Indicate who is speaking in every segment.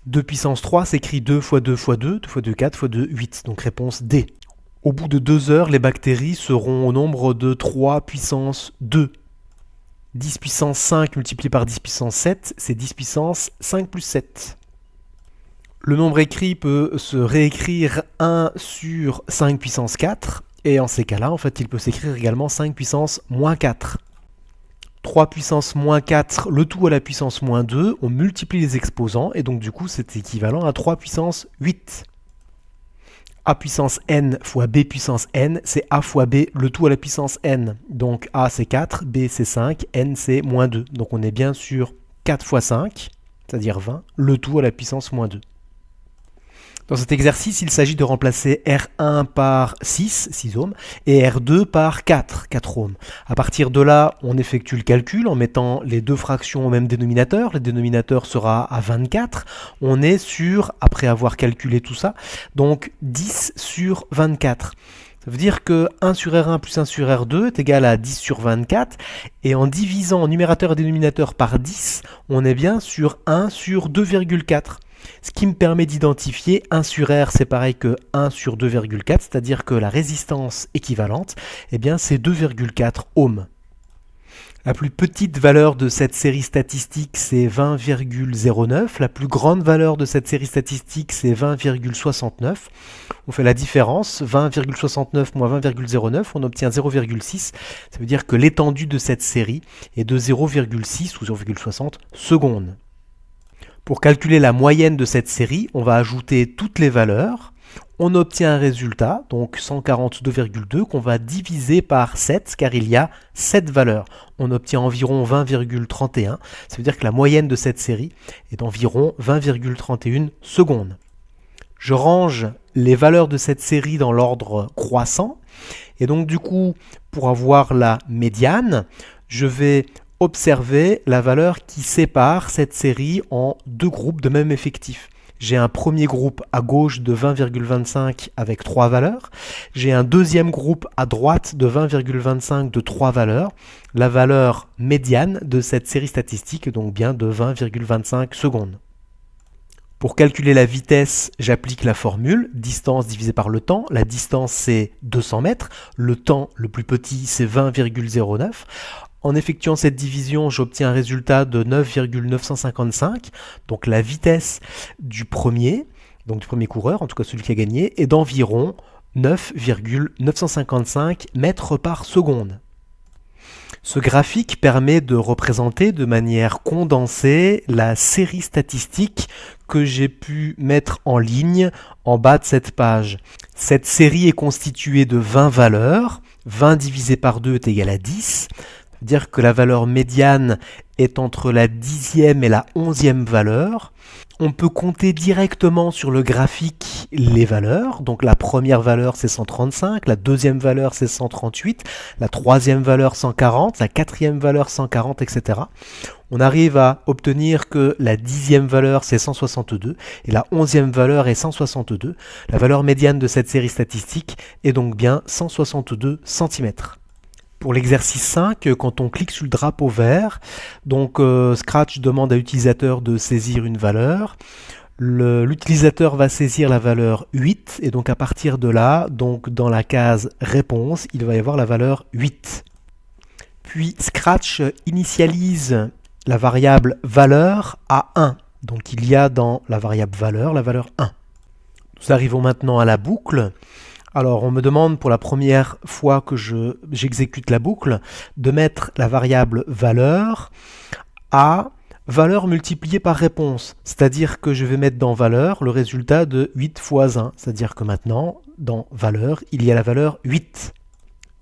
Speaker 1: 2 puissance 3 s'écrit 2 fois 2 fois 2, 2 fois 2, 4 fois 2, 8. Donc réponse D. Au bout de 2 heures, les bactéries seront au nombre de 3 puissance 2. 10 puissance 5 multiplié par 10 puissance 7, c'est 10 puissance 5 plus 7. Le nombre écrit peut se réécrire 1 sur 5 puissance 4. Et en ces cas-là, en fait, il peut s'écrire également 5 puissance moins 4. 3 puissance moins 4, le tout à la puissance moins 2, on multiplie les exposants, et donc du coup c'est équivalent à 3 puissance 8. A puissance n fois b puissance n, c'est a fois b, le tout à la puissance n. Donc a c'est 4, b c'est 5, n c'est moins 2. Donc on est bien sur 4 fois 5, c'est-à-dire 20, le tout à la puissance moins 2. Dans cet exercice, il s'agit de remplacer R1 par 6 ohms, et R2 par 4 ohms. À partir de là, on effectue le calcul en mettant les deux fractions au même dénominateur. Le dénominateur sera à 24. On est sur, après avoir calculé tout ça, donc 10 sur 24. Ça veut dire que 1 sur R1 plus 1 sur R2 est égal à 10 sur 24. Et en divisant numérateur et dénominateur par 10, on est bien sur 1 sur 2,4. Ce qui me permet d'identifier 1 sur R, c'est pareil que 1 sur 2,4, c'est-à-dire que la résistance équivalente, eh bien, c'est 2,4 ohms. La plus petite valeur de cette série statistique, c'est 20,09. La plus grande valeur de cette série statistique, c'est 20,69. On fait la différence, 20,69 moins 20,09, on obtient 0,6. Ça veut dire que l'étendue de cette série est de 0,6 ou 0,60 secondes. Pour calculer la moyenne de cette série, on va ajouter toutes les valeurs. On obtient un résultat, donc 142,2, qu'on va diviser par 7, car il y a 7 valeurs. On obtient environ 20,31. Ça veut dire que la moyenne de cette série est d'environ 20,31 secondes. Je range les valeurs de cette série dans l'ordre croissant. Et donc du coup, pour avoir la médiane, je vais observer la valeur qui sépare cette série en deux groupes de même effectif. J'ai un premier groupe à gauche de 20,25 avec 3 valeurs. J'ai un deuxième groupe à droite de 20,25 de 3 valeurs. La valeur médiane de cette série statistique est donc bien de 20,25 secondes. Pour calculer la vitesse, j'applique la formule, distance divisée par le temps. La distance, c'est 200 mètres. Le temps, le plus petit, c'est 20,09. En effectuant cette division, j'obtiens un résultat de 9,955. Donc la vitesse du premier coureur, en tout cas celui qui a gagné, est d'environ 9,955 mètres par seconde. Ce graphique permet de représenter de manière condensée la série statistique que j'ai pu mettre en ligne en bas de cette page. Cette série est constituée de 20 valeurs. 20 divisé par 2 est égal à 10. Dire que la valeur médiane est entre la 10e et la 11e valeur. On peut compter directement sur le graphique les valeurs. Donc la première valeur c'est 135, la deuxième valeur c'est 138, la troisième valeur 140, la quatrième valeur 140, etc. On arrive à obtenir que la 10e valeur c'est 162 et la 11e valeur est 162. La valeur médiane de cette série statistique est donc bien 162 cm. Pour l'exercice 5, quand on clique sur le drapeau vert, donc Scratch demande à l'utilisateur de saisir une valeur. L'utilisateur va saisir la valeur 8 et donc à partir de là, donc dans la case réponse, il va y avoir la valeur 8. Puis Scratch initialise la variable valeur à 1. Donc il y a dans la variable valeur la valeur 1. Nous arrivons maintenant à la boucle. Alors, on me demande pour la première fois que j'exécute la boucle de mettre la variable valeur à valeur multipliée par réponse. C'est-à-dire que je vais mettre dans valeur le résultat de 8 fois 1. C'est-à-dire que maintenant, dans valeur, il y a la valeur 8.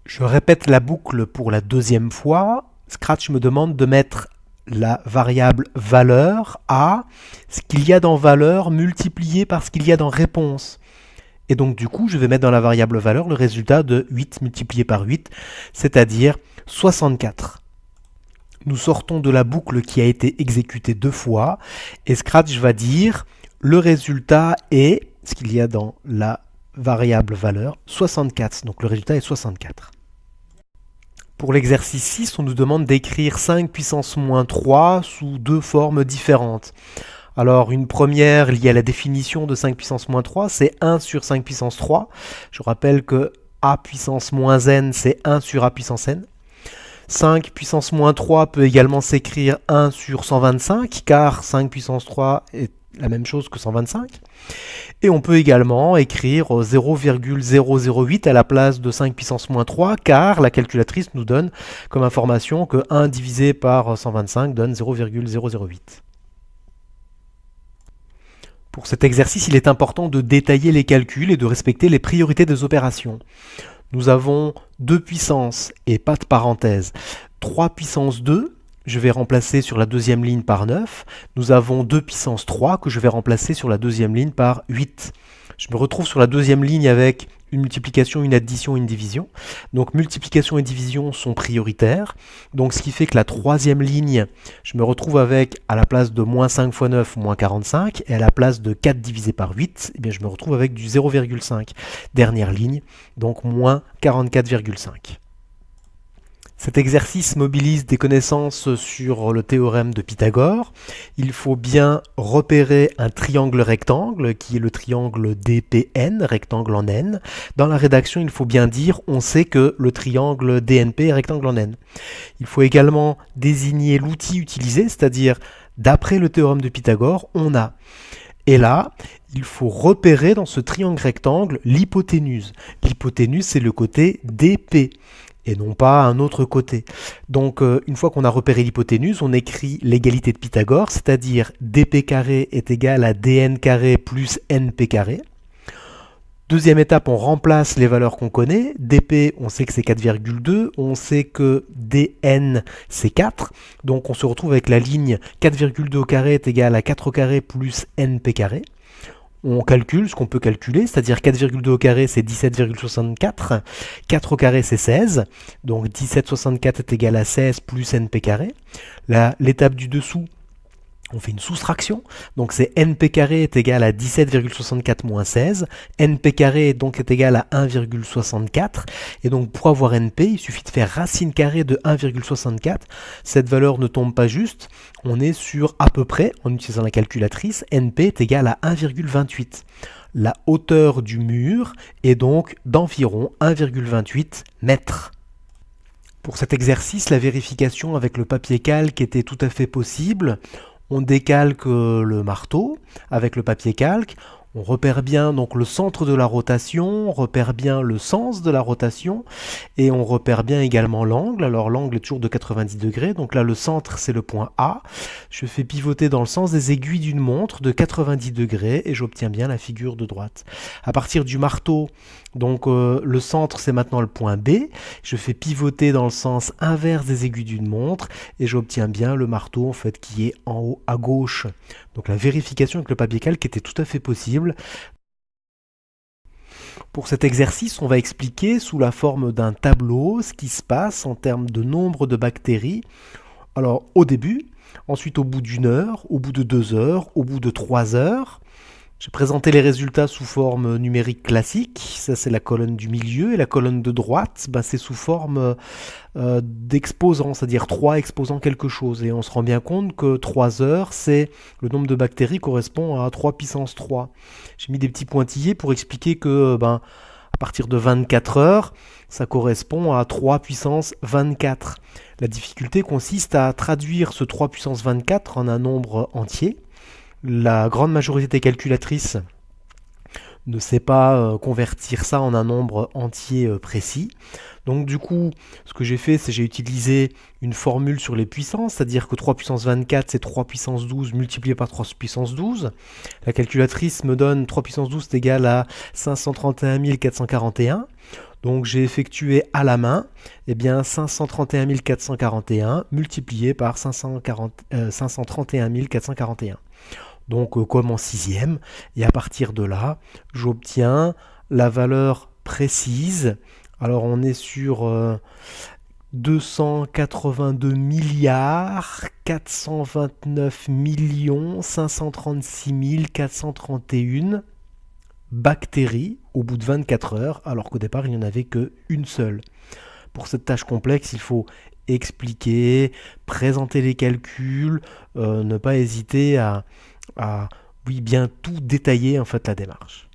Speaker 1: Je répète la boucle pour la deuxième fois. Scratch me demande de mettre la variable valeur à ce qu'il y a dans valeur multiplié par ce qu'il y a dans réponse. Et donc du coup, je vais mettre dans la variable valeur le résultat de 8 multiplié par 8, c'est-à-dire 64. Nous sortons de la boucle qui a été exécutée 2 fois, et Scratch va dire le résultat est, ce qu'il y a dans la variable valeur, 64. Donc le résultat est 64. Pour l'exercice 6, on nous demande d'écrire 5 puissance moins 3 sous deux formes différentes. Alors une première liée à la définition de 5 puissance moins 3, c'est 1 sur 5 puissance 3. Je rappelle que a puissance moins n, c'est 1 sur a puissance n. 5 puissance moins 3 peut également s'écrire 1 sur 125, car 5 puissance 3 est la même chose que 125. Et on peut également écrire 0,008 à la place de 5 puissance moins 3, car la calculatrice nous donne comme information que 1 divisé par 125 donne 0,008. Pour cet exercice, il est important de détailler les calculs et de respecter les priorités des opérations. Nous avons 2 puissances et pas de parenthèse. 3 puissance 2, je vais remplacer sur la deuxième ligne par 9. Nous avons 2 puissance 3 que je vais remplacer sur la deuxième ligne par 8. Je me retrouve sur la deuxième ligne avec une multiplication, une addition, une division. Donc multiplication et division sont prioritaires. Donc ce qui fait que la troisième ligne, je me retrouve avec, à la place de moins 5 fois 9, moins 45. Et à la place de 4 divisé par 8, eh bien, je me retrouve avec du 0,5. Dernière ligne, donc moins 44,5. Cet exercice mobilise des connaissances sur le théorème de Pythagore. Il faut bien repérer un triangle rectangle, qui est le triangle DPN, rectangle en N. Dans la rédaction, il faut bien dire, on sait que le triangle DNP est rectangle en N. Il faut également désigner l'outil utilisé, c'est-à-dire, d'après le théorème de Pythagore, on a. Et là, il faut repérer dans ce triangle rectangle l'hypoténuse. L'hypoténuse, c'est le côté DP. Et non pas un autre côté. Donc une fois qu'on a repéré l'hypoténuse, on écrit l'égalité de Pythagore, c'est-à-dire dp carré est égal à dn carré plus np carré. Deuxième étape, on remplace les valeurs qu'on connaît. dp, on sait que c'est 4,2, on sait que dn, c'est 4. Donc on se retrouve avec la ligne 4,2 au carré est égal à 4 au carré plus np carré. On calcule ce qu'on peut calculer, c'est-à-dire 4,2 au carré, c'est 17,64. 4 au carré, c'est 16. Donc 17,64 est égal à 16 plus np carré. L'étape du dessous, on fait une soustraction. Donc c'est np carré est égal à 17,64 moins 16. np carré donc est égal à 1,64. Et donc pour avoir np, il suffit de faire racine carrée de 1,64. Cette valeur ne tombe pas juste. On est sur à peu près, en utilisant la calculatrice, np est égal à 1,28. La hauteur du mur est donc d'environ 1,28 mètres. Pour cet exercice, la vérification avec le papier calque était tout à fait possible. On décalque le marteau avec le papier calque. On repère bien donc le centre de la rotation, on repère bien le sens de la rotation et on repère bien également l'angle. Alors l'angle est toujours de 90 degrés, donc là le centre c'est le point A. Je fais pivoter dans le sens des aiguilles d'une montre de 90 degrés et j'obtiens bien la figure de droite. À partir du marteau, donc le centre c'est maintenant le point B. Je fais pivoter dans le sens inverse des aiguilles d'une montre et j'obtiens bien le marteau en fait qui est en haut à gauche. Donc la vérification avec le papier calque était tout à fait possible. Pour cet exercice, on va expliquer sous la forme d'un tableau ce qui se passe en termes de nombre de bactéries. Alors au début, ensuite au bout d'une heure, au bout de 2 heures, au bout de 3 heures. J'ai présenté les résultats sous forme numérique classique, ça c'est la colonne du milieu, et la colonne de droite, c'est sous forme d'exposants, c'est-à-dire 3 exposant quelque chose. Et on se rend bien compte que 3 heures, c'est le nombre de bactéries correspond à 3 puissance 3. J'ai mis des petits pointillés pour expliquer que à partir de 24 heures, ça correspond à 3 puissance 24. La difficulté consiste à traduire ce 3 puissance 24 en un nombre entier. La grande majorité des calculatrices ne sait pas convertir ça en un nombre entier précis. Donc du coup, ce que j'ai fait, c'est j'ai utilisé une formule sur les puissances, c'est-à-dire que 3 puissance 24, c'est 3 puissance 12 multiplié par 3 puissance 12. La calculatrice me donne 3 puissance 12 est égal à 531 441. Donc j'ai effectué à la main 531 441 multiplié par 531 441. Donc comme en sixième, et à partir de là, j'obtiens la valeur précise. Alors on est sur 282 milliards 429 millions 536 431 bactéries au bout de 24 heures, alors qu'au départ il n'y en avait qu'une seule. Pour cette tâche complexe, il faut expliquer, présenter les calculs, ne pas hésiter à à oui, bien tout détailler en fait la démarche.